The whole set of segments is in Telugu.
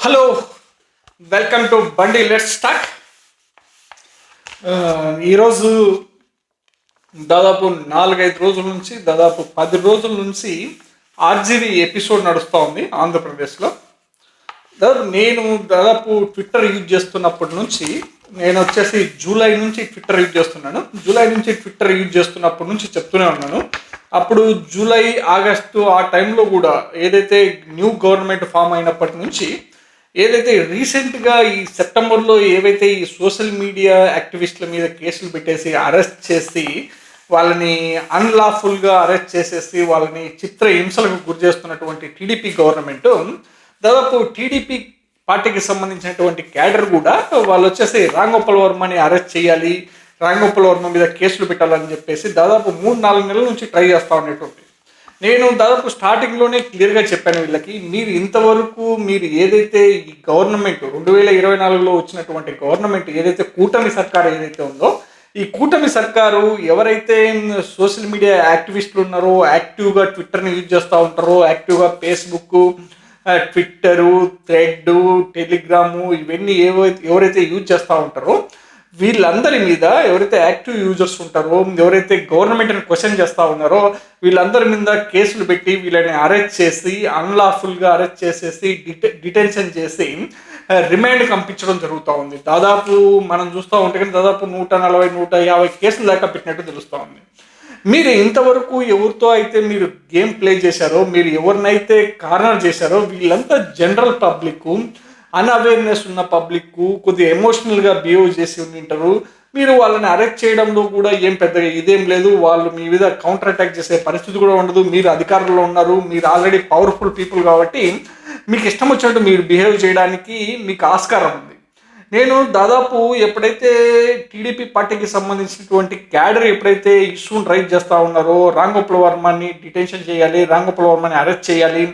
హలో, వెల్కమ్ టు బండి లెట్స్ టాక్. ఈరోజు దాదాపు 4-5 రోజుల నుంచి, దాదాపు 10 రోజుల నుంచి ఆర్జీవీ ఎపిసోడ్ నడుస్తూ ఉంది ఆంధ్రప్రదేశ్లో. దాదాపు ట్విట్టర్ యూజ్ చేస్తున్నప్పటి నుంచి, నేను వచ్చేసి జూలై నుంచి ట్విట్టర్ యూజ్ చేస్తున్నాను. జూలై నుంచి ట్విట్టర్ యూజ్ చేస్తున్నప్పటి నుంచి చెప్తూనే ఉన్నాను. అప్పుడు జూలై, ఆగస్టు ఆ టైంలో కూడా ఏదైతే న్యూ గవర్నమెంట్ ఫామ్ అయినప్పటి నుంచి, ఏదైతే రీసెంట్గా ఈ సెప్టెంబర్లో ఏవైతే ఈ సోషల్ మీడియా యాక్టివిస్టుల మీద కేసులు పెట్టేసి అరెస్ట్ చేసి వాళ్ళని అన్లాఫుల్గా అరెస్ట్ చేసేసి వాళ్ళని చిత్ర హింసలకు గురి చేస్తున్నటువంటి టీడీపీ గవర్నమెంట్, దాదాపు టీడీపీ పార్టీకి సంబంధించినటువంటి క్యాడర్ కూడా వాళ్ళు వచ్చేసి రాంగోపాల్ వర్మని అరెస్ట్ చేయాలి, రాంగోపాల్ వర్మ మీద కేసులు పెట్టాలని చెప్పేసి దాదాపు 3-4 నెలల నుంచి ట్రై చేస్తూ ఉండేటువంటి. నేను దాదాపు స్టార్టింగ్లోనే క్లియర్గా చెప్పాను వీళ్ళకి, మీరు ఇంతవరకు మీరు ఏదైతే ఈ గవర్నమెంట్ 2024లో వచ్చినటువంటి గవర్నమెంట్ ఏదైతే కూటమి సర్కారు ఏదైతే ఉందో, ఈ కూటమి సర్కారు ఎవరైతే సోషల్ మీడియా యాక్టివిస్టులు ఉన్నారో, యాక్టివ్గా ట్విట్టర్ని యూజ్ చేస్తూ ఉంటారో, యాక్టివ్గా ఫేస్బుక్, ట్విట్టరు, థ్రెడ్, టెలిగ్రాము ఇవన్నీ ఎవరైతే యూజ్ చేస్తూ ఉంటారో వీళ్ళందరి మీద, ఎవరైతే యాక్టివ్ యూజర్స్ ఉంటారో, ఎవరైతే గవర్నమెంట్ని క్వశ్చన్ చేస్తూ ఉన్నారో వీళ్ళందరి మీద కేసులు పెట్టి వీళ్ళని అరెస్ట్ చేసి అన్లాఫుల్గా అరెస్ట్ చేసేసి డిటెన్షన్ చేసి రిమాండ్కి పంపించడం జరుగుతూ ఉంది. దాదాపు మనం చూస్తూ ఉంటే కానీ దాదాపు 140-150 కేసులు దాకా పెట్టినట్టు తెలుస్తూ ఉంది. మీరు ఇంతవరకు ఎవరితో అయితే మీరు గేమ్ ప్లే చేశారో, మీరు ఎవరినైతే కార్నర్ చేశారో వీళ్ళంతా జనరల్ పబ్లిక్, అన్అవేర్నెస్ ఉన్న పబ్లిక్, కొద్దిగా ఎమోషనల్గా బిహేవ్ చేసి ఉంటారు. మీరు వాళ్ళని అరెస్ట్ చేయడంలో కూడా ఏం పెద్దగా ఇదేం లేదు, వాళ్ళు మీ మీద కౌంటర్ అటాక్ చేసే పరిస్థితి కూడా ఉండదు. మీరు అధికారంలో ఉన్నారు, మీరు ఆల్రెడీ పవర్ఫుల్ పీపుల్ కాబట్టి మీకు ఇష్టం వచ్చినట్టు మీరు బిహేవ్ చేయడానికి మీకు ఆస్కారం ఉంది. నేను దాదాపు ఎప్పుడైతే టీడీపీ పార్టీకి సంబంధించినటువంటి క్యాడర్ ఎప్పుడైతే ఇష్యూని రైజ్ చేస్తూ ఉన్నారో, రాంగోపాల్ వర్మని డిటెన్షన్ చేయాలి, రాంగోపాల్ వర్మని అరెస్ట్ చేయాలి,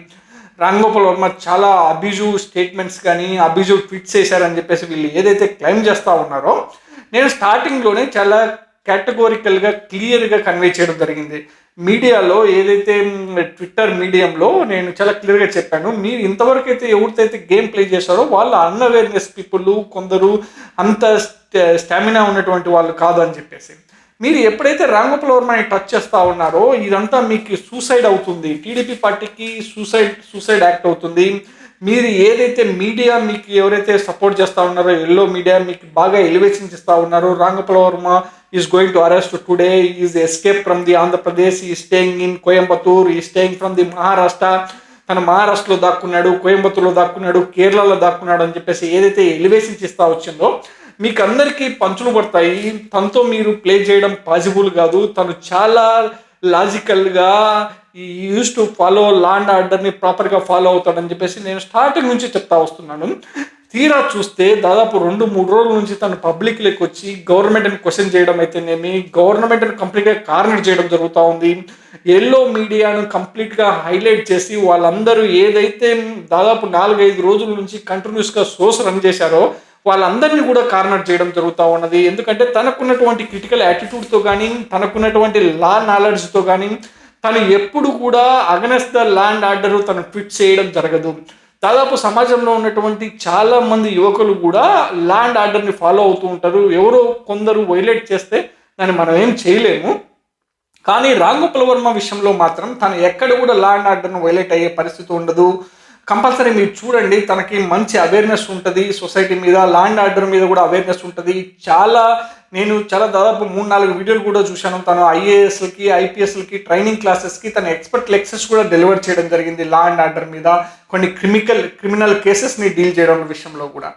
రాంగోపాల్ వర్మ చాలా అబ్యూజివ్ స్టేట్మెంట్స్ కానీ అబ్యూజివ్ ట్వీట్స్ చేశారని చెప్పేసి వీళ్ళు ఏదైతే క్లెయిమ్ చేస్తూ ఉన్నారో, నేను స్టార్టింగ్లోనే చాలా కేటగోరికల్గా క్లియర్గా కన్వే చేయడం జరిగింది. మీడియాలో ఏదైతే ట్విట్టర్ మీడియంలో నేను చాలా క్లియర్గా చెప్పాను, మీరు ఇంతవరకు అయితే ఎవరితో గేమ్ ప్లే చేశారో వాళ్ళు అన్అవేర్నెస్ పీపుల్, కొందరు అంత స్టామినా ఉన్నటువంటి వాళ్ళు కాదు అని చెప్పేసి. మీరు ఎప్పుడైతే రాంగోపాల్ వర్మని టచ్ చేస్తూ ఉన్నారో ఇదంతా మీకు సూసైడ్ అవుతుంది, టీడీపీ పార్టీకి సూసైడ్ యాక్ట్ అవుతుంది. మీరు ఏదైతే మీడియా మీకు ఎవరైతే సపోర్ట్ చేస్తూ ఉన్నారో, ఎల్లో మీడియా మీకు బాగా ఎలివేషన్ ఇస్తూ ఉన్నారో, Ramgopal Varma is going to arrest today, is escape from the Andhra Pradesh, ఈ స్టేయింగ్ ఇన్ కోయంబత్తూర్, ఈ స్టేయింగ్ ఫ్రమ్ ది మహారాష్ట్ర, తన మహారాష్ట్రలో దాక్కున్నాడు, కోయంబత్తూర్లో దాక్కున్నాడు, కేరళలో దాక్కున్నాడు అని చెప్పేసి ఏదైతే ఎలివేషన్స్ ఇస్తూ వచ్చిందో మీకు అందరికీ పంచులు పడతాయి. తనతో మీరు ప్లే చేయడం పాసిబుల్ కాదు. తను చాలా లాజికల్గా use to follow law and ఆర్డర్ని ప్రాపర్గా ఫాలో అవుతాడని చెప్పేసి నేను స్టార్టింగ్ నుంచి చెప్తా వస్తున్నాను. తీరా చూస్తే దాదాపు 2-3 రోజుల నుంచి తను పబ్లిక్లోకి వచ్చి గవర్నమెంట్ని క్వశ్చన్ చేయడం అయితేనేమి, గవర్నమెంట్ని కంప్లీట్గా కార్నర్ చేయడం జరుగుతూ ఉంది. ఎల్లో మీడియాను కంప్లీట్గా హైలైట్ చేసి వాళ్ళందరూ ఏదైతే దాదాపు 4-5 రోజుల నుంచి కంటిన్యూస్గా సోర్స్ రన్ చేశారో వాళ్ళందరినీ కూడా కార్నర్ చేయడం జరుగుతూ ఉన్నది. ఎందుకంటే తనకున్నటువంటి క్రిటికల్ యాటిట్యూడ్తో కానీ, తనకున్నటువంటి లా నాలెడ్జ్తో కానీ తను ఎప్పుడు కూడా against the law and order తను ట్వీట్ చేయడం జరగదు. దాదాపు సమాజంలో ఉన్నటువంటి చాలామంది యువకులు కూడా లా అండ్ ఆర్డర్ని ఫాలో అవుతూ ఉంటారు. ఎవరో కొందరు వైలేట్ చేస్తే దాన్ని మనం ఏం చేయలేము. కానీ రాంగోపాల్ వర్మ విషయంలో మాత్రం తను ఎక్కడ కూడా లా అండ్ ఆర్డర్ను వైలేట్ అయ్యే పరిస్థితి ఉండదు. కంపల్సరీ మీరు చూడండి, తనకి మంచి అవేర్నెస్ ఉంటుంది సొసైటీ మీద, లా అండ్ ఆర్డర్ మీద కూడా అవేర్నెస్ ఉంటుంది. నేను దాదాపు 3-4 వీడియోలు కూడా చూశాను. తను ఐఏఎస్లకి, ఐపీఎస్లకి ట్రైనింగ్ క్లాసెస్కి తన ఎక్స్పర్ట్ లెక్చర్స్ కూడా డెలివర్ చేయడం జరిగింది లా అండ్ ఆర్డర్ మీద, కొన్ని క్రిమినల్ కేసెస్ని డీల్ చేయడం విషయంలో కూడా.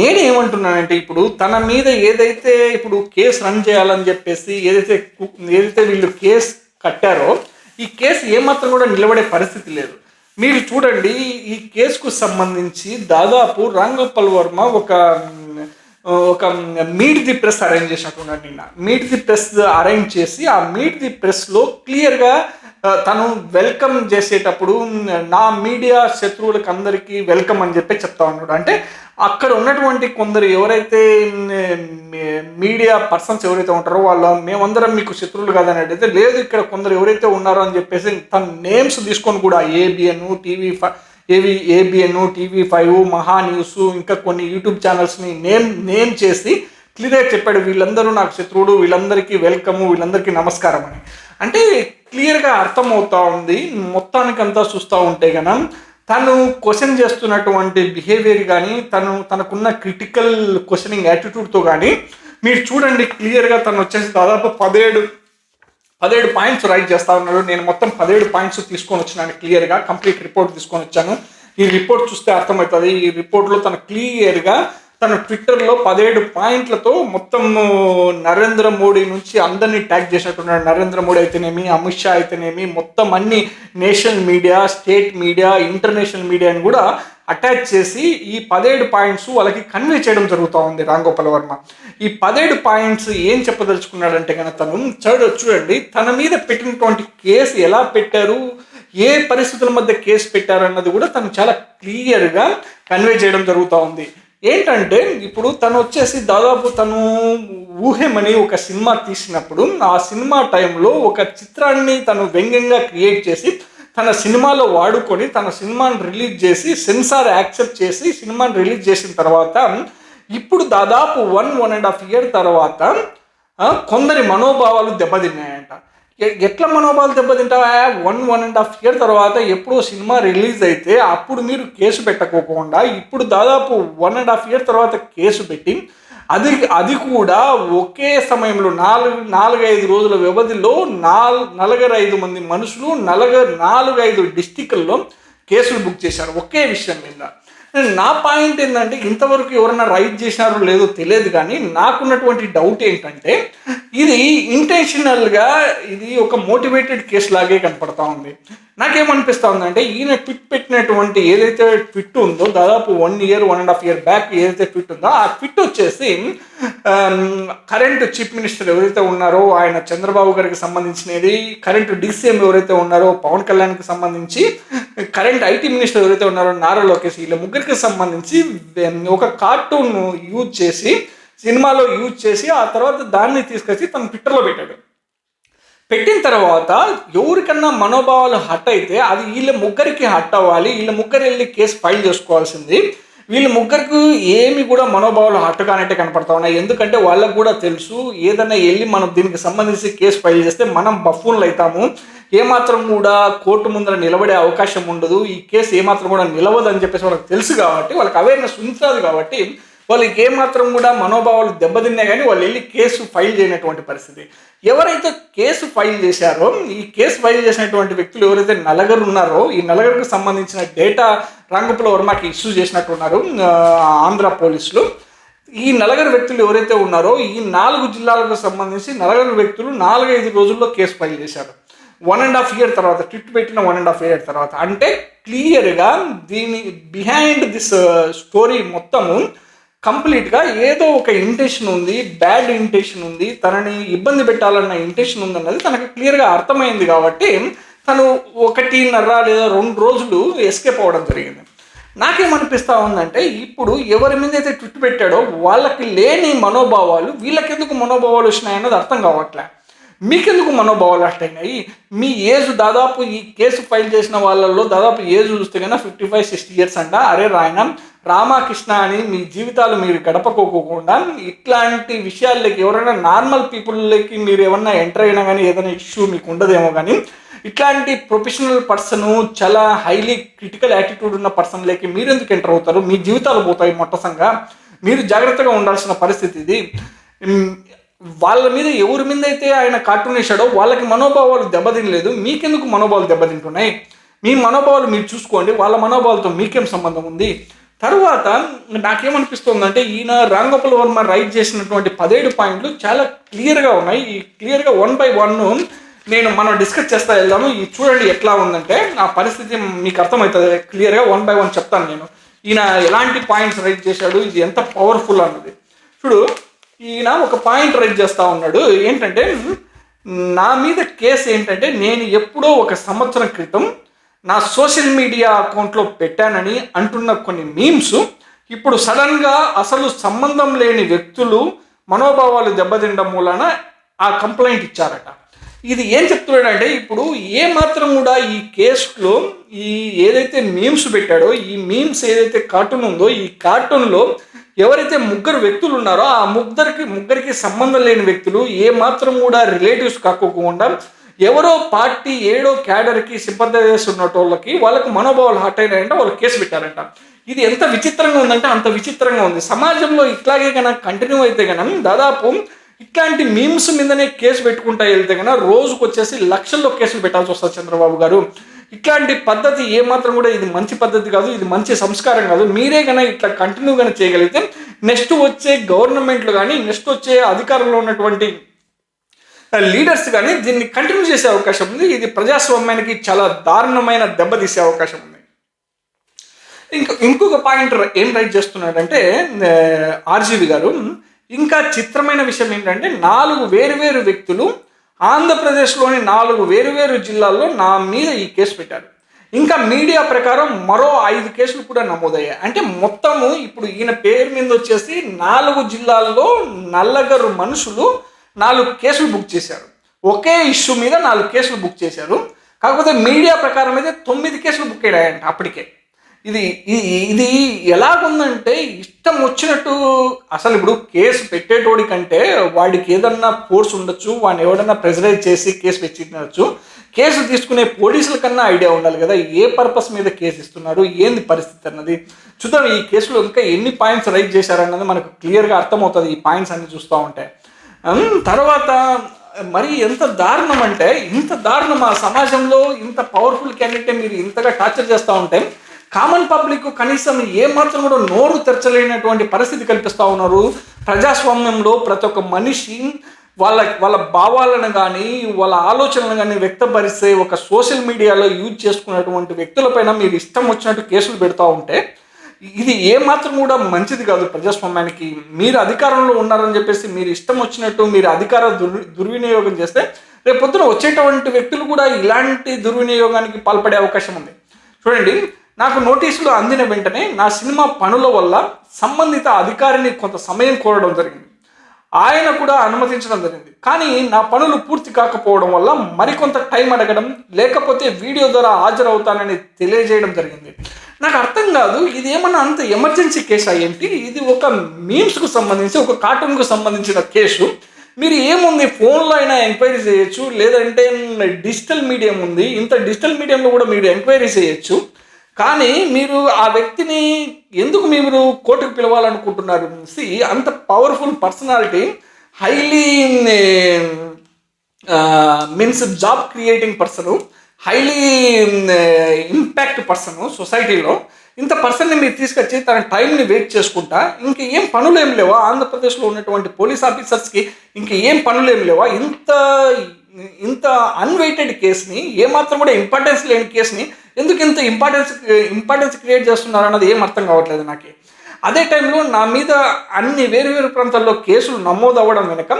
నేనేమంటున్నానంటే ఇప్పుడు తన మీద ఏదైతే ఇప్పుడు కేసు రన్ చేయాలని చెప్పేసి ఏదైతే వీళ్ళు కేసు కట్టారో ఈ కేసు ఏమాత్రం కూడా నిలబడే పరిస్థితి లేదు. మీరు చూడండి, ఈ కేసుకు సంబంధించి దాదాపు రాంగోపాల్ వర్మ ఒక మీట్ ది ప్రెస్ అరేంజ్ చేసినట్టున్నాడు. నిన్న మీట్ ది ప్రెస్ అరేంజ్ చేసి ఆ మీట్ ది ప్రెస్లో క్లియర్గా తను వెల్కమ్ చేసేటప్పుడు నా మీడియా శత్రువులకు అందరికీ వెల్కమ్ అని చెప్పి చెప్తా ఉన్నాడు. అంటే అక్కడ ఉన్నటువంటి కొందరు ఎవరైతే మీడియా పర్సన్స్ ఎవరైతే ఉంటారో వాళ్ళు మేమందరం మీకు శత్రువులు కాదని అడిగితే, లేదు ఇక్కడ కొందరు ఎవరైతే ఉన్నారో అని చెప్పేసి తన నేమ్స్ తీసుకొని కూడా ఏబిఎన్, టీవీ ఏవి ఏబిఎన్, TV5, మహా న్యూస్, ఇంకా కొన్ని యూట్యూబ్ ఛానల్స్ని నేమ్ చేసి క్లియర్గా చెప్పాడు, వీళ్ళందరూ నాకు శత్రువులు, వీళ్ళందరికీ వెల్కమ్, వీళ్ళందరికీ నమస్కారం అని. అంటే క్లియర్గా అర్థమవుతా ఉంది. మొత్తానికంతా చూస్తూ ఉంటే కనుక తను క్వశ్చన్ చేస్తున్నటువంటి బిహేవియర్ కానీ, తనకున్న క్రిటికల్ క్వశ్చనింగ్ యాటిట్యూడ్తో కానీ మీరు చూడండి, క్లియర్గా తను వచ్చేసి దాదాపు 17 పాయింట్స్ రైట్ చేస్తా ఉన్నాడు. నేను మొత్తం 17 పాయింట్స్ తీసుకొని వచ్చినాను, క్లియర్గా కంప్లీట్ రిపోర్ట్ తీసుకొని వచ్చాను. ఈ రిపోర్ట్ చూస్తే అర్థమవుతుంది. ఈ రిపోర్ట్లో తను క్లియర్గా తన ట్విట్టర్లో 17 పాయింట్లతో మొత్తం నరేంద్ర మోడీ నుంచి అందరినీ ట్యాగ్ చేసినట్టున్నాడు. నరేంద్ర మోడీ అయితేనేమి, అమిత్ షా అయితేనేమి, మొత్తం అన్ని national media, state media, international మీడియాని కూడా అటాచ్ చేసి ఈ 17 పాయింట్స్ వాళ్ళకి కన్వే చేయడం జరుగుతూ ఉంది రామ్ గోపాల్ వర్మ. ఈ 17 పాయింట్స్ ఏం చెప్పదలుచుకున్నాడంటే కనుక తను చూడండి, తన మీద పెట్టినటువంటి కేసు ఎలా పెట్టారు, ఏ పరిస్థితుల మధ్య కేసు పెట్టారు అన్నది కూడా తను చాలా క్లియర్గా కన్వే చేయడం జరుగుతూ ఉంది. ఏంటంటే ఇప్పుడు తను వచ్చేసి దాదాపు తను ఊహెమని ఒక సినిమా తీసినప్పుడు ఆ సినిమా టైంలో ఒక చిత్రాన్ని తను వ్యంగ్యంగా క్రియేట్ చేసి తన సినిమాలో వాడుకొని తన సినిమాని రిలీజ్ చేసి సెన్సార్ యాక్సెప్ట్ చేసి సినిమాని రిలీజ్ చేసిన తర్వాత ఇప్పుడు దాదాపు 1.5 ఇయర్ తర్వాత కొందరి మనోభావాలు దెబ్బతిన్నాయంట. ఎట్లా మనోభావాలు దెబ్బతింటావా? 1.5 ఇయర్ తర్వాత ఎప్పుడో సినిమా రిలీజ్ అయితే అప్పుడు మీరు కేసు పెట్టకోకుండా ఇప్పుడు దాదాపు 1.5 ఇయర్ తర్వాత కేసు పెట్టి అది కూడా ఒకే సమయంలో 4-5 రోజుల వ్యవధిలో 45 మంది మనుషులు 45 డిస్టిక్ల్లో కేసులు బుక్ చేశారు ఒకే విషయం మీద. నా పాయింట్ ఏంటంటే ఇంతవరకు ఎవరైనా రైట్ చేసినారో లేదో తెలియదు, కానీ నాకున్నటువంటి డౌట్ ఏంటంటే ఇది ఇంటెన్షనల్గా ఇది ఒక మోటివేటెడ్ కేసు లాగే కనపడతా ఉంది. నాకేమనిపిస్తూ ఉందంటే ఈయన ట్విట్ పెట్టినటువంటి ఏదైతే ట్విట్ ఉందో దాదాపు 1.5 ఇయర్ బ్యాక్ ఏదైతే ట్విట్ ఉందో ఆ ట్విట్ వచ్చేసి కరెంట్ చీఫ్ మినిస్టర్ ఎవరైతే ఉన్నారో ఆయన చంద్రబాబు గారికి సంబంధించినది, కరెంట్ DCM ఎవరైతే ఉన్నారో పవన్ కళ్యాణ్కి సంబంధించి, కరెంట్ IT మినిస్టర్ ఎవరైతే ఉన్నారో నారా లోకేష్, వీళ్ళ ముగ్గురికి సంబంధించి ఒక కార్టూన్ యూజ్ చేసి సినిమాలో యూజ్ చేసి ఆ తర్వాత దాన్ని తీసుకొచ్చి తన ట్విట్టర్లో పెట్టిన తర్వాత ఎవరికన్నా మనోభావాలు హట్ అయితే అది వీళ్ళ ముగ్గురికి హట్ అవ్వాలి, వీళ్ళ ముగ్గురు వెళ్ళి కేసు ఫైల్ చేసుకోవాల్సింది. వీళ్ళ ముగ్గురికి ఏమి కూడా మనోభావాలు హట్ కానట్టే కనపడతా ఉన్నాయి. ఎందుకంటే వాళ్ళకు కూడా తెలుసు ఏదైనా వెళ్ళి మనం దీనికి సంబంధించి కేసు ఫైల్ చేస్తే మనం బఫూన్లు అవుతాము, ఏమాత్రం కూడా కోర్టు ముందర నిలబడే అవకాశం ఉండదు, ఈ కేసు ఏమాత్రం కూడా నిలవదు అని చెప్పేసి వాళ్ళకి తెలుసు కాబట్టి, వాళ్ళకి అవేర్నెస్ ఉంటుంది కాబట్టి వాళ్ళకి ఏమాత్రం కూడా మనోభావాలు దెబ్బతిన్నా కానీ వాళ్ళు వెళ్ళి కేసు ఫైల్ చేయనటువంటి పరిస్థితి. ఎవరైతే కేసు ఫైల్ చేశారో ఈ కేసు ఫైల్ చేసినటువంటి వ్యక్తులు ఎవరైతే నలుగురు ఉన్నారో ఈ నలుగురికి సంబంధించిన డేటా రామ్ గోపాల్ వర్మకి ఇష్యూ చేసినట్టున్నారు ఆంధ్ర పోలీసులు. ఈ నలుగురు వ్యక్తులు ఎవరైతే ఉన్నారో ఈ 4 జిల్లాలకు సంబంధించి 4 వ్యక్తులు 4-5 రోజుల్లో కేసు ఫైల్ చేశారు 1.5 ఇయర్ తర్వాత, ట్విట్ పెట్టిన 1.5 ఇయర్ తర్వాత. అంటే క్లియర్గా దీని బిహైండ్ దిస్ స్టోరీ మొత్తము కంప్లీట్గా ఏదో ఒక ఇంటెన్షన్ ఉంది, బ్యాడ్ ఇంటెన్షన్ ఉంది, తనని ఇబ్బంది పెట్టాలన్న ఇంటెన్షన్ ఉందన్నది తనకు క్లియర్గా అర్థమైంది కాబట్టి తను 1.5 లేదా 2 రోజులు ఎస్కేప్ అవ్వడం జరిగింది. నాకేమనిపిస్తూ ఉందంటే ఇప్పుడు ఎవరి మీద అయితే ట్విట్ పెట్టాడో వాళ్ళకి లేని మనోభావాలు వీళ్ళకెందుకు మనోభావాలు వచ్చినాయన్నది అర్థం కావట్లే. మీకెందుకు మనోభావాలు అట్టయినాయి? మీ ఏజ్ దాదాపు ఈ కేసు ఫైల్ చేసిన వాళ్ళల్లో దాదాపు ఏజ్ చూస్తే కన్నా 55-60 ఇయర్స్ అంట. అరే రామకృష్ణ అని మీ జీవితాలు మీరు గడపకోకుండా ఇట్లాంటి విషయాలకి ఎవరైనా నార్మల్ పీపుల్కి మీరు ఏమన్నా ఎంటర్ అయినా కానీ ఏదైనా ఇష్యూ మీకు ఉండదేమో, కానీ ఇట్లాంటి ప్రొఫెషనల్ పర్సన్ చాలా హైలీ క్రిటికల్ యాటిట్యూడ్ ఉన్న పర్సన్లకి మీరు ఎందుకు ఎంటర్ అవుతారు? మీ జీవితాలు పోతాయి మొట్టసంగా. మీరు జాగ్రత్తగా ఉండాల్సిన పరిస్థితి ఇది. వాళ్ళ మీద ఎవరి మీద అయితే ఆయన కార్టూన్ వేశాడో వాళ్ళకి మనోభావాలు దెబ్బతినలేదు, మీకెందుకు మనోభావాలు దెబ్బతింటున్నాయి? మీ మనోభావాలు మీరు చూసుకోండి, వాళ్ళ మనోభావాలతో మీకేం సంబంధం ఉంది? తర్వాత నాకేమనిపిస్తుందంటే ఈయన రామ్ గోపాల్ వర్మ రైట్ చేసినటువంటి 17 పాయింట్లు చాలా క్లియర్గా ఉన్నాయి. ఈ క్లియర్గా 1 by 1 మనం డిస్కస్ చేస్తా వెళ్దాము. ఇది చూడండి ఎట్లా ఉందంటే ఆ పరిస్థితి మీకు అర్థమవుతుంది క్లియర్గా. 1 by 1 చెప్తాను నేను. ఈయన ఎలాంటి పాయింట్స్ రైట్ చేశాడు, ఇది ఎంత పవర్ఫుల్ అన్నది చూడు. ఈయన ఒక పాయింట్ రైట్ చేస్తూ ఉన్నాడు ఏంటంటే, నా మీద కేసు ఏంటంటే నేను ఎప్పుడో 1 సంవత్సరం క్రితం నా సోషల్ మీడియా అకౌంట్లో పెట్టానని అంటున్న కొన్ని మీమ్స్ ఇప్పుడు సడన్గా అసలు సంబంధం లేని వ్యక్తులు మనోభావాలు దెబ్బతినడం మూలన ఆ కంప్లైంట్ ఇచ్చారట. ఇది ఏం చెప్తున్నాడంటే ఇప్పుడు ఏ మాత్రం కూడా ఈ కేసులో ఈ ఏదైతే మీమ్స్ పెట్టాడో ఈ మీమ్స్ ఏదైతే కార్టూన్ ఉందో ఈ కార్టూన్లో ఎవరైతే ముగ్గురు వ్యక్తులు ఉన్నారో ఆ ముగ్గురికి సంబంధం లేని వ్యక్తులు ఏ మాత్రం కూడా రిలేటివ్స్ కాకోకుండా ఎవరో పార్టీ ఏడో క్యాడర్కి సింపథైజర్స్ ఉన్నటోళ్ళకి వాళ్ళకి మనోభావాలు హర్ట్ అయినాయంటే వాళ్ళు కేసు పెట్టారంట. ఇది ఎంత విచిత్రంగా ఉందంటే అంత విచిత్రంగా ఉంది. సమాజంలో ఇట్లాగే కనుక కంటిన్యూ అయితే కనుక దాదాపు ఇట్లాంటి మీమ్స్ మీదనే కేసు పెట్టుకుంటా వెళ్తే కనుక రోజుకు వచ్చేసి లక్షల్లో కేసులు పెట్టాల్సి వస్తుంది చంద్రబాబు గారు. ఇట్లాంటి పద్ధతి ఏమాత్రం కూడా ఇది మంచి పద్ధతి కాదు, ఇది మంచి సంస్కారం కాదు. మీరే కనుక ఇట్లా కంటిన్యూ కనుక చేయగలిగితే నెక్స్ట్ వచ్చే గవర్నమెంట్లు కానీ నెక్స్ట్ వచ్చే అధికారంలో ఉన్నటువంటి లీడర్స్ కానీ దీన్ని కంటిన్యూ చేసే అవకాశం ఉంది. ఇది ప్రజాస్వామ్యానికి చాలా దారుణమైన దెబ్బతీసే అవకాశం ఉంది. ఇంకొక పాయింట్ ఏం రైట్ చేస్తున్నాడంటే ఆర్జీవి గారు, ఇంకా చిత్రమైన విషయం ఏంటంటే 4 వేరు వ్యక్తులు ఆంధ్రప్రదేశ్లోని 4 వేరు జిల్లాల్లో నా మీద ఈ కేసు పెట్టారు. ఇంకా మీడియా ప్రకారం మరో 5 కేసులు కూడా నమోదయ్యాయి. అంటే మొత్తము ఇప్పుడు ఈయన పేరు మీద వచ్చేసి 4 జిల్లాల్లో నల్లగరు మనుషులు 4 కేసులు బుక్ చేశారు. ఒకే ఇష్యూ మీద 4 కేసులు బుక్ చేశారు. కాకపోతే మీడియా ప్రకారం అయితే 9 కేసులు బుక్ అయ్యాయంట అప్పటికే. ఇది ఎలాగుందంటే ఇష్టం వచ్చినట్టు అసలు ఇప్పుడు కేసు పెట్టేటోడి కంటే వాడికి ఏదన్నా ఫోర్స్ ఉండొచ్చు, వాడిని ఎవడన్నా ప్రెజరైజ్ చేసి కేసు పెట్టించవచ్చు. కేసు తీసుకునే పోలీసుల కన్నా ఐడియా ఉండాలి కదా ఏ పర్పస్ మీద కేసు ఇస్తున్నారు, ఏంది పరిస్థితి అన్నది. చూద్దాం ఈ కేసులో ఇంకా ఎన్ని పాయింట్స్ రైజ్ చేశారన్నది మనకు క్లియర్గా అర్థమవుతుంది ఈ పాయింట్స్ అన్ని చూస్తూ ఉంటే. తర్వాత మరి ఎంత దారుణం అంటే ఇంత దారుణం ఆ సమాజంలో ఇంత పవర్ఫుల్ క్యాండిడేట్ మీరు ఇంతగా టార్చర్ చేస్తూ ఉంటే కామన్ పబ్లిక్ కనీసం ఏమాత్రం కూడా నోరు తెరచలేనటువంటి పరిస్థితి కల్పిస్తూ ఉన్నారు. ప్రజాస్వామ్యంలో ప్రతి ఒక్క మనిషి వాళ్ళ భావాలను కానీ వాళ్ళ ఆలోచనలను కానీ వ్యక్తపరిస్తే ఒక సోషల్ మీడియాలో యూజ్ చేసుకున్నటువంటి వ్యక్తులపైన మీరు ఇష్టం వచ్చినట్టు కేసులు పెడతా ఉంటే ఇది ఏమాత్రం కూడా మంచిది కాదు ప్రజాస్వామ్యానికి. మీరు అధికారంలో ఉన్నారని చెప్పేసి మీరు ఇష్టం వచ్చినట్టు మీరు అధికార దుర్వినియోగం చేస్తే రేపు పొద్దున వచ్చేటువంటి వ్యక్తులు కూడా ఇలాంటి దుర్వినియోగానికి పాల్పడే అవకాశం ఉంది. చూడండి, నాకు నోటీసులు అందిన వెంటనే నా సినిమా పనుల వల్ల సంబంధిత అధికారిని కొంత సమయం కోరడం జరిగింది. ఆయన కూడా అనుమతించడం జరిగింది. కానీ నా పనులు పూర్తి కాకపోవడం వల్ల మరికొంత టైం అడగడం, లేకపోతే వీడియో ద్వారా హాజరవుతానని తెలియజేయడం జరిగింది. నాకు అర్థం కాదు, ఇది ఏమన్నా అంత ఎమర్జెన్సీ కేసు ఏంటి? ఇది ఒక మీమ్స్కు సంబంధించి ఒక కార్టూన్కు సంబంధించిన కేసు. మీరు ఏముంది ఫోన్లో అయినా ఎంక్వైరీ చేయొచ్చు, లేదంటే డిజిటల్ మీడియం ఉంది, ఇంత డిజిటల్ మీడియంలో కూడా మీరు ఎంక్వైరీ చేయొచ్చు. కానీ మీరు ఆ వ్యక్తిని ఎందుకు మీరు కోర్టుకు పిలవాలనుకుంటున్నారు? అంత powerful personality, highly means job creating person, highly impact person సొసైటీలో, ఇంత పర్సన్ని మీరు తీసుకొచ్చి తన టైంని వెయిట్ చేసుకుంటా ఇంక ఏం పనులు ఏం లేవా? ఆంధ్రప్రదేశ్లో ఉన్నటువంటి పోలీస్ ఆఫీసర్స్కి ఇంక ఏం పనులు ఏం లేవా? ఇంత అన్వెయిటెడ్ కేసుని, ఏమాత్రం కూడా ఇంపార్టెన్స్ లేని కేసుని ఎందుకు ఇంత ఇంపార్టెన్స్ క్రియేట్ చేస్తున్నారు అన్నది ఏం అర్థం కావట్లేదు నాకు. అదే టైంలో నా మీద అన్ని వేరు ప్రాంతాల్లో కేసులు నమోదు అవ్వడం వెనుక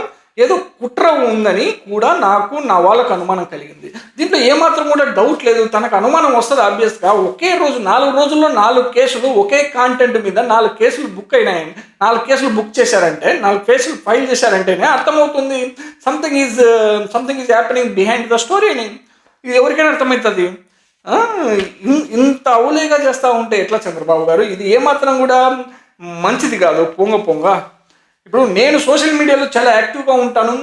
ఏదో కుట్ర ఉందని కూడా నాకు నా వాళ్ళకు అనుమానం కలిగింది. దీంట్లో ఏమాత్రం కూడా డౌట్ లేదు. తనకు అనుమానం వస్తుంది ఆబ్వియస్గా. ఒకే రోజు 4 రోజుల్లో 4 కేసులు ఒకే కాంటెంట్ మీద 4 కేసులు బుక్ అయినాయండి. 4 కేసులు బుక్ చేశారంటే, 4 కేసులు ఫైల్ చేశారంటేనే అర్థమవుతుంది something is happening behind the story అని. ఇది ఎవరికైనా అర్థమవుతుంది. ఇంత అవులేగా చేస్తూ ఉంటే ఎట్లా చంద్రబాబు గారు? ఇది ఏమాత్రం కూడా మంచిది కాదు. పొంగ ఇప్పుడు నేను సోషల్ మీడియాలో చాలా యాక్టివ్గా ఉంటాను.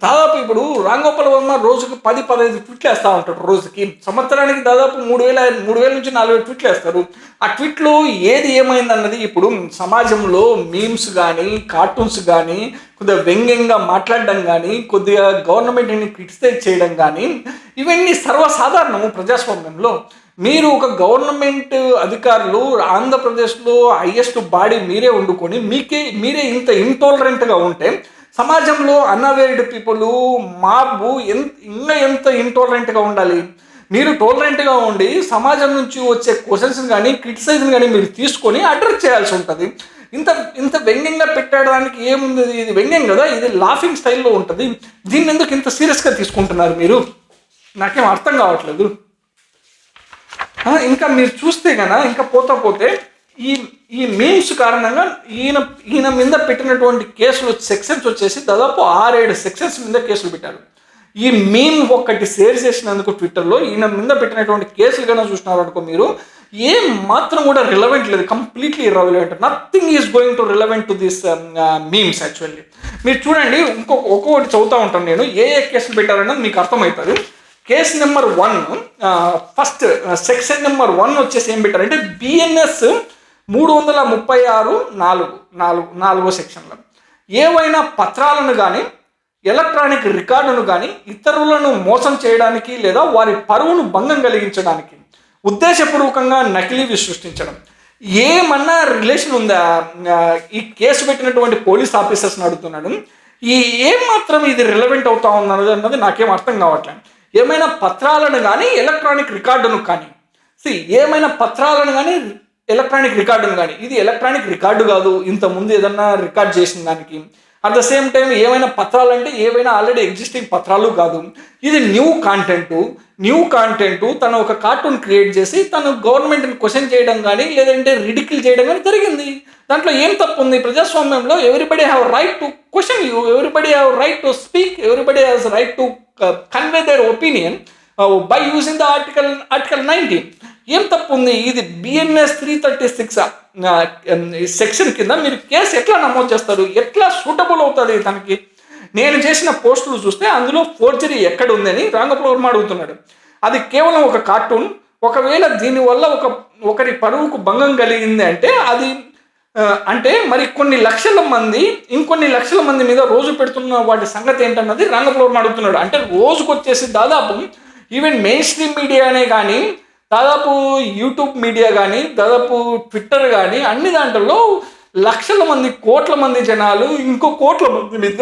దాదాపు ఇప్పుడు రాంగోపాల్ వర్మ రోజుకి 10-15 ట్వీట్లు వేస్తూ ఉంటాడు. రోజుకి సంవత్సరానికి దాదాపు 3,000 నుంచి 4,000 ట్వీట్లు వేస్తారు. ఆ ట్వీట్లు ఏది ఏమైందన్నది ఇప్పుడు సమాజంలో మీమ్స్ కానీ కార్టూన్స్ కానీ కొద్దిగా వ్యంగ్యంగా మాట్లాడడం కానీ కొద్దిగా గవర్నమెంట్ని క్రిటిసైజ్ చేయడం కానీ ఇవన్నీ సర్వసాధారణము ప్రజాస్వామ్యంలో. మీరు ఒక గవర్నమెంట్ అధికారులు ఆంధ్రప్రదేశ్లో హైయెస్ట్ బాడీ మీరే వండుకొని మీరే ఇంత ఇంటాలరెంట్గా ఉంటే సమాజంలో అన్అవేర్డ్ పీపుల్ మాబు ఎంత ఇంటాలరెంట్గా ఉండాలి? మీరు టాలరెంట్గా ఉండి సమాజం నుంచి వచ్చే క్వశ్చన్స్ కానీ క్రిటిసైజ్ని కానీ మీరు తీసుకొని అడ్రస్ చేయాల్సి ఉంటుంది. ఇంత వ్యంగ్యంగా పెట్టడానికి ఏముంది? ఇది వ్యంగ్యం కదా, ఇది లాఫింగ్ స్టైల్లో ఉంటుంది. దీన్ని ఎందుకు ఇంత సీరియస్గా తీసుకుంటున్నారు మీరు? నాకేం అర్థం కావట్లేదు. ఇంకా మీరు చూస్తే కనుక ఇంకా పోతే ఈ మీమ్స్ కారణంగా ఈయన మీద పెట్టినటువంటి కేసులు సెక్షన్స్ వచ్చేసి దాదాపు 6-7 సెక్షన్స్ మీద కేసులు పెట్టారు. ఈ మీమ్ ఒక్కటి షేర్ చేసినందుకు ట్విట్టర్లో ఈయన మీద పెట్టినటువంటి కేసులు కన్నా చూసినారు అనుకో మీరు, ఏం మాత్రం కూడా రిలవెంట్ లేదు, completely irrelevant. Nothing is going to relevant to this memes actually. మీరు చూడండి, ఒక్కొక్కటి చదువుతూ ఉంటాను నేను, ఏ కేసులు పెట్టారన్నది మీకు అర్థమవుతుంది. Case number 1 first section number 1 వచ్చేసి ఏం పెట్టారంటే BNS 336(4) సెక్షన్లో ఏవైనా పత్రాలను కానీ ఎలక్ట్రానిక్ రికార్డును కానీ ఇతరులను మోసం చేయడానికి లేదా వారి పరువును భంగం కలిగించడానికి ఉద్దేశపూర్వకంగా నకిలీవి సృష్టించడం. ఏమన్నా రిలేషన్ ఉందా? ఈ కేసు పెట్టినటువంటి పోలీస్ ఆఫీసర్స్ని అడుగుతున్నాడు, ఏం మాత్రం ఇది రిలవెంట్ అవుతా ఉన్నది అన్నది నాకేం అర్థం కావట్లేదు. ఏమైనా పత్రాలను కానీ ఎలక్ట్రానిక్ రికార్డును కానీ, ఏమైనా పత్రాలను కానీ ఎలక్ట్రానిక్ రికార్డును కానీ, ఇది ఎలక్ట్రానిక్ రికార్డు కాదు, ఇంతకుముందు ఏదన్నా రికార్డ్ చేసిన దానికి. అట్ ద సేమ్ టైం ఏమైనా పత్రాలు అంటే ఏవైనా ఆల్రెడీ ఎగ్జిస్టింగ్ పత్రాలు కాదు, ఇది న్యూ కాంటెంట్. తను ఒక కార్టూన్ క్రియేట్ చేసి తను గవర్నమెంట్ని క్వశ్చన్ చేయడం కానీ లేదంటే రిడికిల్ చేయడం కానీ జరిగింది. దాంట్లో ఏం తప్పు ఉంది? ప్రజాస్వామ్యంలో everybody have right to question you, everybody have right to speak, everybody has right to convey their opinion by using the article 19. ఏం తప్పు ఉంది? ఇది BNS 336 సెక్షన్ కింద మీరు కేసు ఎట్లా నమోదు చేస్తారు? ఎట్లా సూటబుల్ అవుతుంది తనకి? నేను చేసిన పోస్టులు చూస్తే అందులో ఫోర్జరీ ఎక్కడ ఉందని రాంగోపాల్ వర్మ అడుగుతున్నాడు. అది కేవలం ఒక కార్టూన్. ఒకవేళ దీనివల్ల ఒకరి పరువుకు భంగం కలిగింది అంటే అది అంటే మరి ఇంకొన్ని లక్షల మంది మీద రోజు పెడుతున్న వాటి సంగతి ఏంటన్నది రాంగోపాల్ వర్మ అడుగుతున్నాడు. అంటే రోజుకు వచ్చేసి దాదాపు ఈవెన్ మెయిన్ స్ట్రీమ్ మీడియానే కానీ, దాదాపు యూట్యూబ్ మీడియా కానీ, దాదాపు ట్విట్టర్ కానీ, అన్ని దాంట్లో లక్షల మంది, కోట్ల మంది జనాలు ఇంకో కోట్ల మంది మీద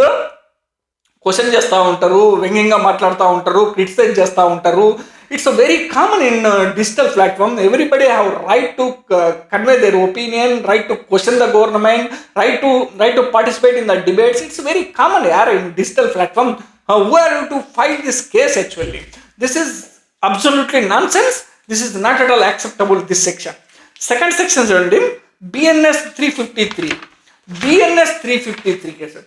క్వశ్చన్ చేస్తూ ఉంటారు, వ్యంగ్యంగా మాట్లాడుతూ ఉంటారు, క్రిటిసైజ్ చేస్తూ ఉంటారు. It's a very common in digital platform. Everybody have right to convey their opinion, right to question the government, right to participate in the debates. It's very common in digital platform. Who are you to file this case actually? This is absolutely nonsense. This is not at all acceptable, this section. Second section చూడండి, BNS 353 కేసు.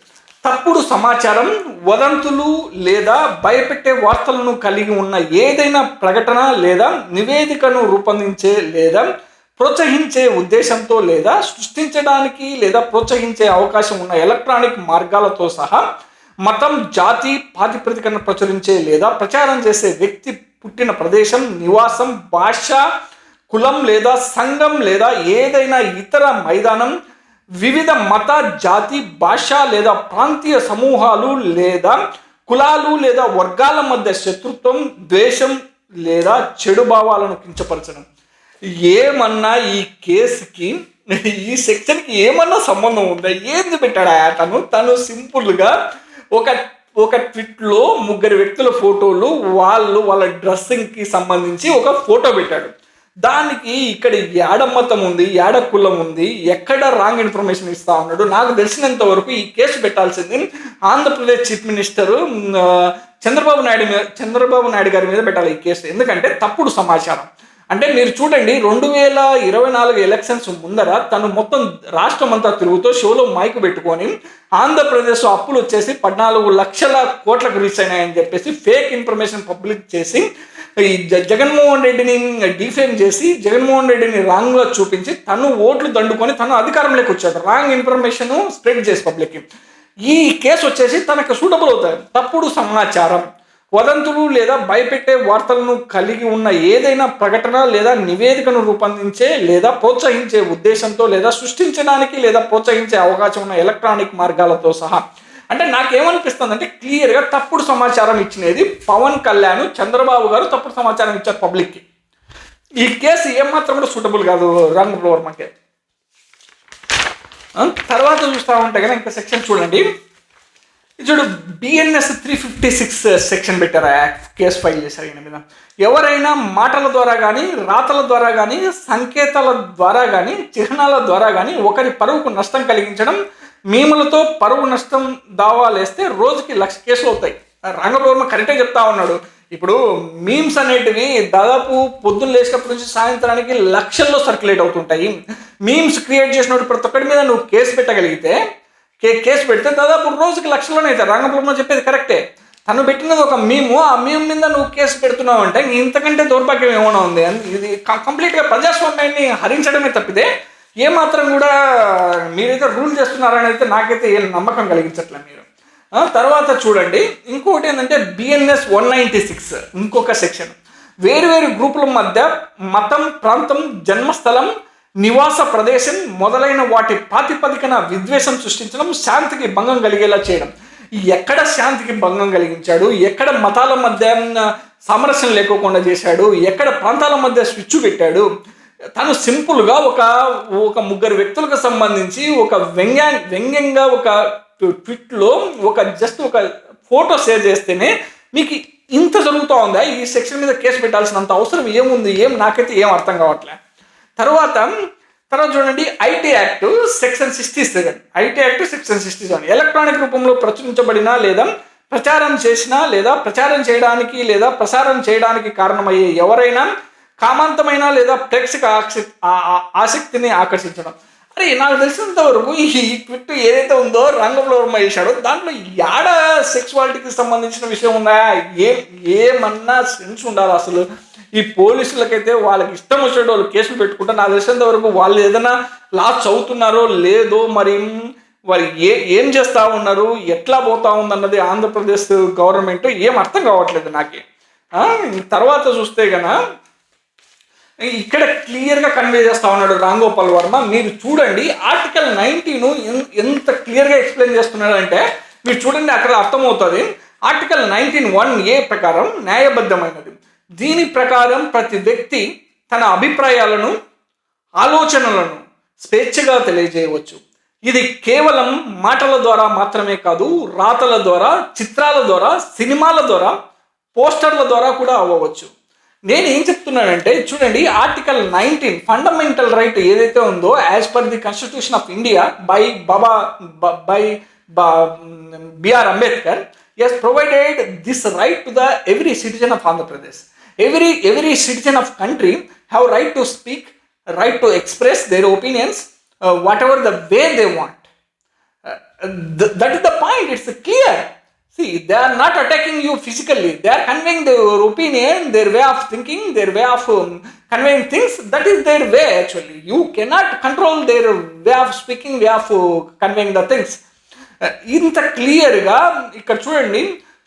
తప్పుడు సమాచారం, వదంతులు లేదా భయపెట్టే వార్తలను కలిగి ఉన్న ఏదైనా ప్రకటన లేదా నివేదికను రూపొందించే లేదా ప్రోత్సహించే ఉద్దేశంతో లేదా సృష్టించడానికి లేదా ప్రోత్సహించే అవకాశం ఉన్న ఎలక్ట్రానిక్ మార్గాలతో సహా మతం, జాతి ప్రాతిపదికన ప్రచురించే లేదా ప్రచారం చేసే వ్యక్తి పుట్టిన ప్రదేశం, నివాసం, భాష, కులం లేదా సంఘం లేదా ఏదైనా ఇతర మైదానం, వివిధ మత, జాతి, భాష లేదా ప్రాంతీయ సమూహాలు లేదా కులాలు లేదా వర్గాల మధ్య శత్రుత్వం, ద్వేషం లేదా చెడు భావాలను కించపరచడం. ఏమన్నా ఈ కేసుకి, ఈ సెక్షన్కి ఏమన్నా సంబంధం ఉందా? ఏంది పెట్టాడా తను సింపుల్గా ఒక ట్విట్లో 3 వ్యక్తుల ఫోటోలు, వాళ్ళ డ్రెస్సింగ్కి సంబంధించి ఒక ఫోటో పెట్టాడు. దానికి ఇక్కడ యాడ మతం ఉంది, యాడ కులం ఉంది, ఎక్కడ రాంగ్ ఇన్ఫర్మేషన్ ఇస్తా ఉన్నాడు. నాకు తెలిసినంత వరకు ఈ కేసు పెట్టాల్సింది ఆంధ్రప్రదేశ్ చీఫ్ మినిస్టర్ చంద్రబాబు నాయుడు గారి మీద పెట్టాలి ఈ కేసు. ఎందుకంటే తప్పుడు సమాచారం. అంటే మీరు చూడండి, 2024 ఎలక్షన్స్ ముందర తను మొత్తం రాష్ట్రం అంతా తిరుగుతూ షోలో మైక్ పెట్టుకొని ఆంధ్రప్రదేశ్ అప్పులు వచ్చేసి 14 లక్షల కోట్లకు రీచ్ అయినాయని చెప్పేసి ఫేక్ ఇన్ఫర్మేషన్ పబ్లిక్ చేసి ఈ జగన్మోహన్ రెడ్డిని డిఫేమ్ చేసి, జగన్మోహన్ రెడ్డిని రాంగ్గా చూపించి తను ఓట్లు దండుకొని తను అధికారంలోకి వచ్చాడు, రాంగ్ ఇన్ఫర్మేషన్ స్ప్రెడ్ చేసి పబ్లిక్కి. ఈ కేసు వచ్చేసి తనకు సూటబుల్ అవుతాయి. తప్పుడు సమాచారం, వదంతులు లేదా భయపెట్టే వార్తలను కలిగి ఉన్న ఏదైనా ప్రకటన లేదా నివేదికను రూపొందించే లేదా ప్రోత్సహించే ఉద్దేశంతో లేదా సృష్టించడానికి లేదా ప్రోత్సహించే అవకాశం ఉన్న ఎలక్ట్రానిక్ మార్గాలతో సహా. అంటే నాకేమనిపిస్తుంది అంటే క్లియర్గా తప్పుడు సమాచారం ఇచ్చినది పవన్ కళ్యాణ్, చంద్రబాబు గారు తప్పుడు సమాచారం ఇచ్చారు పబ్లిక్కి. ఈ కేసు ఏమాత్రం కూడా సూటబుల్ కాదు రాంగోపాల్ వర్మకి. తర్వాత చూస్తూ ఉంటే కానీ ఇంకా సెక్షన్ చూడండి, చూడు BNS 356 సెక్షన్ పెట్టారు, కేసు ఫైల్ చేశారు ఈయన మీద. ఎవరైనా మాటల ద్వారా కానీ, రాతల ద్వారా కానీ, సంకేతాల ద్వారా కానీ, చిహ్నాల ద్వారా కానీ ఒకరి పరువుకు నష్టం కలిగించడం, మీములతో పరువు నష్టం దావాలు వేస్తే రోజుకి 1,00,000 కేసులు అవుతాయి. రాంగోపాల్ వర్మ కరెక్టే చెప్తా ఉన్నాడు. ఇప్పుడు మీమ్స్ అనేటివి దాదాపు పొద్దున్న లేచినప్పటి నుంచి సాయంత్రానికి లక్షల్లో సర్క్యులేట్ అవుతుంటాయి. మీమ్స్ క్రియేట్ చేసినప్పుడు ప్రతి ఒక్కరి మీద నువ్వు కేసు పెట్టగలిగితే, కేసు పెడితే దాదాపు రోజుకి 1,00,000లోనే అవుతాయి. రాంగోపాల్ వర్మ చెప్పేది కరెక్టే. తను పెట్టినది ఒక మీము, ఆ మీమ్ మీద నువ్వు కేసు పెడుతున్నావు అంటే ఇంతకంటే దౌర్భాగ్యం ఏమైనా ఉంది. ఇది కంప్లీట్గా ప్రజాస్వామ్యాన్ని హరించడమే తప్పితే ఏమాత్రం కూడా మీరైతే రూల్ చేస్తున్నారని అయితే నాకైతే ఏం నమ్మకం కలిగించట్లేదు మీరు. తర్వాత చూడండి, ఇంకొకటి ఏంటంటే బిఎన్ఎస్ 196 ఇంకొక సెక్షన్, వేరు గ్రూపుల మధ్య మతం, ప్రాంతం, జన్మస్థలం, నివాస ప్రదేశం మొదలైన వాటి ప్రాతిపదికన విద్వేషం సృష్టించడం, శాంతికి భంగం కలిగేలా చేయడం. ఎక్కడ శాంతికి భంగం కలిగించాడు, ఎక్కడ మతాల మధ్య సామరస్యం లేకోకుండా చేశాడు, ఎక్కడ ప్రాంతాల మధ్య స్విచ్ పెట్టాడు. తను సింపుల్గా ఒక ముగ్గురు వ్యక్తులకు సంబంధించి ఒక వ్యంగ్యంగా ఒక ట్విట్లో జస్ట్ ఒక ఫోటో షేర్ చేస్తేనే మీకు ఇంత జరుగుతూ ఉందా? ఈ సెక్షన్ మీద కేసు పెట్టాల్సినంత అవసరం ఏముంది? నాకైతే ఏం అర్థం కావట్లే. తర్వాత చూడండి, IT act section 67, IT act section 67 electronic రూపంలో ప్రచురించబడిన లేదా ప్రచారం చేసినా లేదా ప్రచారం చేయడానికి లేదా ప్రసారం చేయడానికి కారణమయ్యే ఎవరైనా కామాంతమైన లేదా ప్రేక్షక ఆసక్తిని ఆకర్షించడం. అరే నాకు తెలిసినంత వరకు ఈ ట్విట్ ఏదైతే ఉందో రంగంలో వర్మ చేశాడో దాంట్లో యాడ సెక్సువాలిటీకి సంబంధించిన విషయం ఉందా? ఏమన్నా సెన్స్ ఉండాలి అసలు? ఈ పోలీసులకైతే వాళ్ళకి ఇష్టం వచ్చేట వాళ్ళు కేసులు పెట్టుకుంటే నాకు తెలిసినంత వరకు వాళ్ళు ఏదైనా లా చదువుతున్నారో లేదో, మరి వాళ్ళు ఏం చేస్తూ ఉన్నారు, ఎట్లా పోతా ఉందన్నది ఆంధ్రప్రదేశ్ గవర్నమెంట్ ఏం అర్థం కావట్లేదు నాకే. తర్వాత చూస్తే గన ఇక్కడ క్లియర్గా కన్వే చేస్తూ ఉన్నాడు రామ్ గోపాల్ వర్మ. మీరు చూడండి, ఆర్టికల్ 19 ఎంత క్లియర్గా ఎక్స్ప్లెయిన్ చేస్తున్నాడంటే మీరు చూడండి, అక్కడ అర్థమవుతుంది. ఆర్టికల్ 19(1)(a) ప్రకారం న్యాయబద్ధమైనది. దీని ప్రకారం ప్రతి వ్యక్తి తన అభిప్రాయాలను, ఆలోచనలను స్వేచ్ఛగా తెలియజేయవచ్చు. ఇది కేవలం మాటల ద్వారా మాత్రమే కాదు, రాతల ద్వారా, చిత్రాల ద్వారా, సినిమాల ద్వారా, పోస్టర్ల ద్వారా కూడా అవ్వవచ్చు. నేను ఏం చెప్తున్నానంటే చూడండి, ఆర్టికల్ 19 ఫండమెంటల్ రైట్ ఏదైతే ఉందో as per the constitution of India by BR Ambedkar has provided this right to the every citizen of Andhra Pradesh. Every citizen of country have right to speak, right to express their opinions, whatever the way they want. That is the point. It's clear. See, they are not attacking you physically. They are conveying their opinion, their way of thinking, their way of conveying things. That is their way actually. You cannot control their way of speaking, way of conveying the things. ఇంత క్లియర్గా ఇక్కడ చూడండి,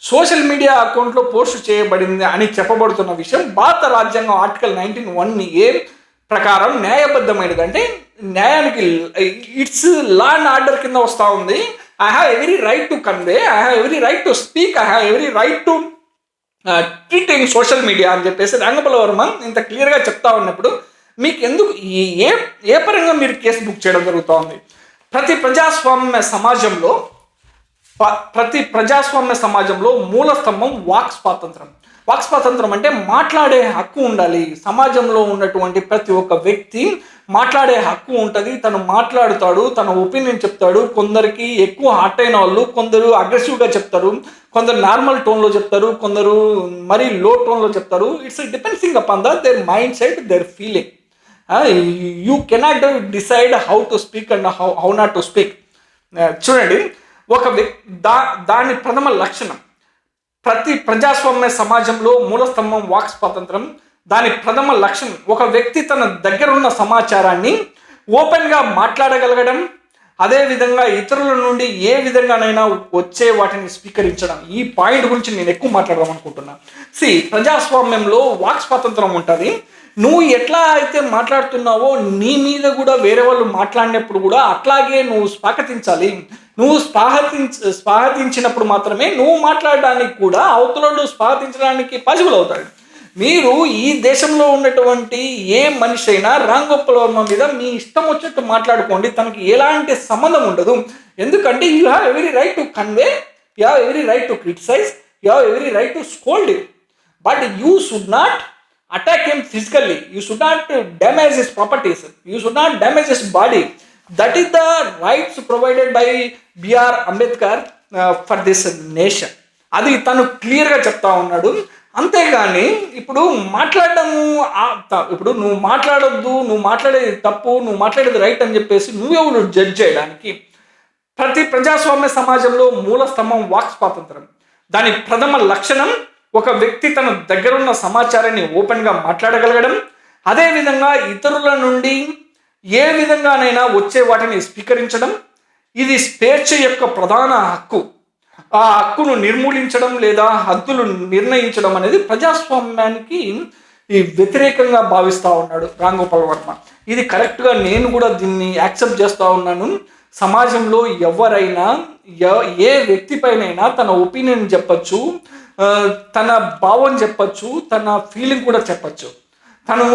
సోషల్ మీడియా అకౌంట్లో పోస్ట్ చేయబడింది అని చెప్పబడుతున్న విషయం భారత రాజ్యాంగం ఆర్టికల్ 19(1)(a) ప్రకారం న్యాయబద్ధమైనది. అంటే న్యాయానికి ఇట్స్ లా అండ్ ఆర్డర్ కింద వస్తూ ఉంది. I have every right to convey, I have every right to speak, I have every right to tweet in social media అని చెప్పేసి రాంగోపాల్ వర్మ ఇంత క్లియర్గా చెప్తా ఉన్నప్పుడు మీకు ఎందుకు ఏ పరంగా మీరు కేసు బుక్ చేయడం జరుగుతూ ఉంది? ప్రతి ప్రజాస్వామ్య సమాజంలో మూల స్తంభం వాక్ స్వాతంత్రం. వాక్ స్వాతంత్రం అంటే మాట్లాడే హక్కు ఉండాలి. సమాజంలో ఉన్నటువంటి ప్రతి ఒక్క వ్యక్తి మాట్లాడే హక్కు ఉంటుంది. తను మాట్లాడుతాడు, తన ఒపీనియన్ చెప్తాడు. కొందరికి ఎక్కువ హార్ట్ అయిన వాళ్ళు కొందరు అగ్రెసివ్గా చెప్తారు, కొందరు నార్మల్ టోన్లో చెప్తారు, కొందరు మరీ లో టోన్లో చెప్తారు. It's depending upon their mindset, their feeling. You cannot decide how to speak and how not to speak. చూడండి, దాని ప్రథమ లక్షణం ప్రతి ప్రజాస్వామ్య సమాజంలో మూలస్తంభం వాక్ స్వాతంత్రం. దాని ప్రథమ లక్షణం ఒక వ్యక్తి తన దగ్గరున్న సమాచారాన్ని ఓపెన్గా మాట్లాడగలగడం, అదేవిధంగా ఇతరుల నుండి ఏ విధంగానైనా వచ్చే వాటిని స్వీకరించడం. ఈ పాయింట్ గురించి నేను ఎక్కువ మాట్లాడదాం అనుకుంటున్నాను. ప్రజాస్వామ్యంలో వాక్ స్వాతంత్రం ఉంటుంది. నువ్వు ఎట్లా అయితే మాట్లాడుతున్నావో నీ మీద కూడా వేరే వాళ్ళు మాట్లాడినప్పుడు కూడా అట్లాగే నువ్వు స్వాగతించాలి. నువ్వు స్వాగతించినప్పుడు మాత్రమే నువ్వు మాట్లాడడానికి కూడా అవతల స్వాగతించడానికి పాసిబుల్ అవుతాడు. మీరు ఈ దేశంలో ఉన్నటువంటి ఏ మనిషి అయినా రామ్ గోపాల్ వర్మ మీద మీ ఇష్టం వచ్చినట్టు మాట్లాడుకోండి, తనకి ఎలాంటి సంబంధం ఉండదు. ఎందుకంటే you have every right to convey, you have every right to criticise, you have every right to scold him, but you should not attack him physically. You should not damage his properties. You should not damage his body. That is the rights provided by B.R. Ambedkar for this nation. అది తను క్లియర్గా చెప్తా ఉన్నాడు. అంతేగాని ఇప్పుడు మాట్లాడము, ఇప్పుడు నువ్వు మాట్లాడొద్దు, నువ్వు మాట్లాడేది తప్పు, నువ్వు మాట్లాడేది రైట్ అని చెప్పేసి నువ్వెవరు జడ్జ్ చేయడానికి? ప్రతి ప్రజాస్వామ్య సమాజంలో మూల స్తంభం వాక్ స్వాతంత్రం. దాని ప్రథమ లక్షణం ఒక వ్యక్తి తన దగ్గరున్న సమాచారాన్ని ఓపెన్గా మాట్లాడగలగడం, అదేవిధంగా ఇతరుల నుండి ఏ విధంగానైనా వచ్చే వాటిని స్వీకరించడం. ఇది స్వేచ్ఛ యొక్క ప్రధాన హక్కు. ఆ హక్కును నిర్మూలించడం లేదా హద్దులు నిర్ణయించడం అనేది ప్రజాస్వామ్యానికి ఈ వ్యతిరేకంగా భావిస్తూ ఉన్నాడు రామ్ గోపాల్ వర్మ. ఇది కరెక్ట్గా నేను కూడా దీన్ని యాక్సెప్ట్ చేస్తూ ఉన్నాను. సమాజంలో ఎవరైనా ఏ వ్యక్తిపైనైనా తన ఒపీనియన్ చెప్పచ్చు, తన భావం చెప్పచ్చు, తన ఫీలింగ్ కూడా చెప్పచ్చు. తను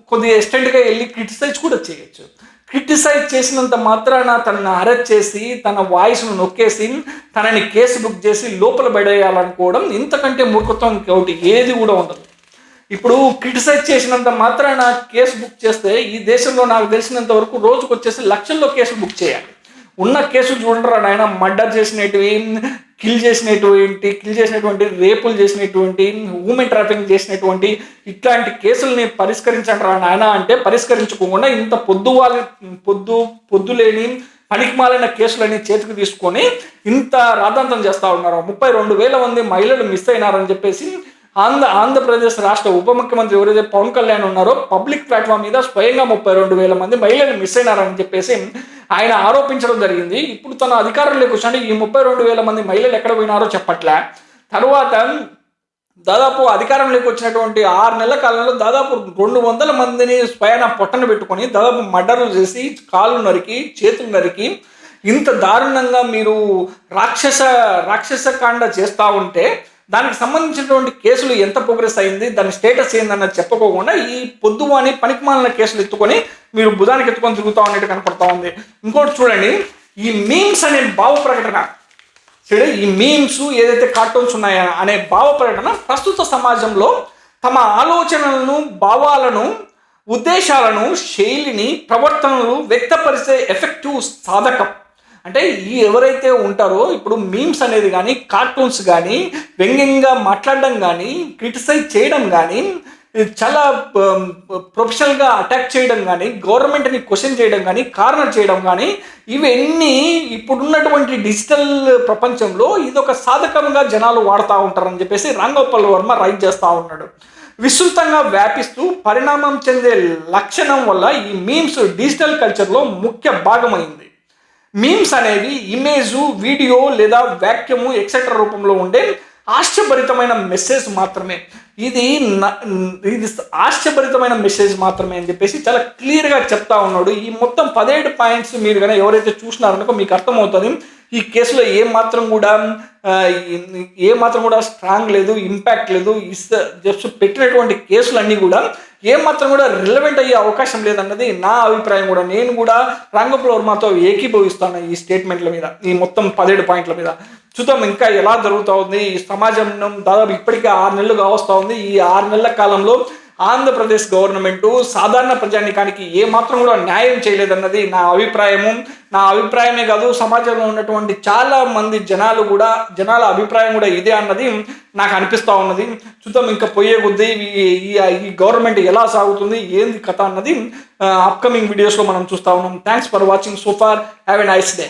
కొద్దిగా ఎక్స్టెంట్గా వెళ్ళి క్రిటిసైజ్ కూడా చేయొచ్చు. క్రిటిసైజ్ చేసినంత మాత్రాన తనని అరెస్ట్ చేసి తన వాయిస్ను నొక్కేసి తనని కేసు బుక్ చేసి లోపల పడేయాలనుకోవడం ఇంతకంటే మూర్ఖత్వం ఇంకొకటి ఏది కూడా ఉండదు. ఇప్పుడు క్రిటిసైజ్ చేసినంత మాత్రాన కేసు బుక్ చేస్తే ఈ దేశంలో నాకు తెలిసినంత వరకు రోజుకు వచ్చేసి లక్షల్లో కేసులు బుక్ చేయాలి. ఉన్న కేసులు చూడరా నాయన, మర్డర్ చేసినటువంటి, కిల్ చేసినటువంటి, రేపులు చేసినటువంటి, హ్యూమన్ ట్రాఫికింగ్ చేసినటువంటి ఇట్లాంటి కేసుల్ని పరిష్కరించండి రా నాయన అంటే పరిష్కరించుకోకుండా ఇంత పొద్దు లేని పనికిమాలిన కేసులని చేతికి తీసుకొని ఇంత రాద్ధాంతం చేస్తూ ఉన్నారు. 32,000 మంది మహిళలు మిస్ అయినారని చెప్పేసి ఆంధ్రప్రదేశ్ రాష్ట్ర ఉప ముఖ్యమంత్రి ఎవరైతే పవన్ కళ్యాణ్ ఉన్నారో పబ్లిక్ ప్లాట్ఫామ్ మీద స్వయంగా 32,000 మంది మహిళలు మిస్ అయినారని చెప్పేసి ఆయన ఆరోపించడం జరిగింది. ఇప్పుడు తన అధికారంలోకి వచ్చి ఈ 32,000 మంది మహిళలు ఎక్కడ పోయినారో చెప్పట్లే. తర్వాత దాదాపు అధికారంలోకి వచ్చినటువంటి 6 నెలల కాలంలో దాదాపు 200 మందిని స్వయాన పొట్టన పెట్టుకొని దాదాపు మర్డర్లు చేసి కాళ్ళు నరికి చేతులు నరికి ఇంత దారుణంగా మీరు రాక్షస కాండ చేస్తూ ఉంటే దానికి సంబంధించినటువంటి కేసులు ఎంత ప్రోగ్రెస్ అయింది, దాని స్టేటస్ ఏందన్నది చెప్పుకోకుండా ఈ పొద్దువాని పనికిమాలిన కేసులు ఎత్తుకొని మీరు బుధానికి ఎత్తుకొని తిరుగుతూ ఉన్నట్టు కనపడతా ఉంది. ఇంకోటి చూడండి, ఈ మీమ్స్ అనే భావ ప్రకటన, ఈ మీమ్స్ ఏదైతే కార్టూన్స్ ఉన్నాయో అనే భావ ప్రకటన ప్రస్తుత సమాజంలో తమ ఆలోచనలను, భావాలను, ఉద్దేశాలను, శైలిని, ప్రవర్తనలు వ్యక్తపరిచే ఎఫెక్టివ్ సాధకం. అంటే ఈ ఎవరైతే ఉంటారో ఇప్పుడు మీమ్స్ అనేది కానీ, కార్టూన్స్ కానీ, వ్యంగ్యంగా మాట్లాడడం కానీ, క్రిటిసైజ్ చేయడం కానీ, చాలా ప్రొఫెషనల్గా అటాక్ చేయడం కానీ, గవర్నమెంట్ని క్వశ్చన్ చేయడం కానీ, కార్నర్ చేయడం కానీ, ఇవన్నీ ఇప్పుడున్నటువంటి డిజిటల్ ప్రపంచంలో ఇదొక సాధకంగా జనాలు వాడుతూ ఉంటారని చెప్పేసి రామ్ గోపాల్ వర్మ రైట్ చేస్తూ ఉన్నాడు. విస్తృతంగా వ్యాపిస్తూ పరిణామం చెందే లక్షణం వల్ల ఈ మీమ్స్ డిజిటల్ కల్చర్లో ముఖ్య భాగమైంది. మీమ్స్ అనేవి ఇమేజు, వీడియో లేదా వాక్యము ఎక్సెట్రా రూపంలో ఉండే ఆశ్చర్యభరితమైన మెసేజ్ మాత్రమే. ఇది ఆశ్చర్యభరితమైన మెసేజ్ మాత్రమే అని చెప్పేసి చాలా క్లియర్గా చెప్తా ఉన్నాడు. ఈ మొత్తం 17 పాయింట్స్ మీరు కానీ ఎవరైతే చూసినారనుకో మీకు అర్థమవుతుంది. ఈ కేసులో ఏమాత్రం కూడా స్ట్రాంగ్ లేదు, ఇంపాక్ట్ లేదు. జస్ట్ పెట్టినటువంటి కేసులన్నీ కూడా ఏమాత్రం కూడా రిలవెంట్ అయ్యే అవకాశం లేదన్నది నా అభిప్రాయం కూడా. నేను కూడా రామ్ గోపాల్ వర్మతో ఏకీభవిస్తాను ఈ స్టేట్మెంట్ల మీద, ఈ మొత్తం 17 పాయింట్ల మీద. చూద్దాం ఇంకా ఎలా జరుగుతూ ఉంది. ఈ సమాజం దాదాపు ఇప్పటికే 6 నెలలు కావస్తూ ఉంది. ఈ 6 నెలల కాలంలో ఆంధ్రప్రదేశ్ గవర్నమెంటు సాధారణ ప్రజానికానికి ఏమాత్రం కూడా న్యాయం చేయలేదన్నది నా అభిప్రాయమే కాదు, సమాజంలో ఉన్నటువంటి చాలా మంది జనాల అభిప్రాయం కూడా ఇదే అన్నది నాకు అనిపిస్తూ ఉన్నది. చూద్దాం ఇంకా పోయే కొద్దీ ఈ గవర్నమెంట్ ఎలా సాగుతుంది, ఏంది కథ అన్నది అప్కమింగ్ వీడియోస్లో మనం చూస్తూ ఉన్నాం. Thanks for watching so far. Have a nice day.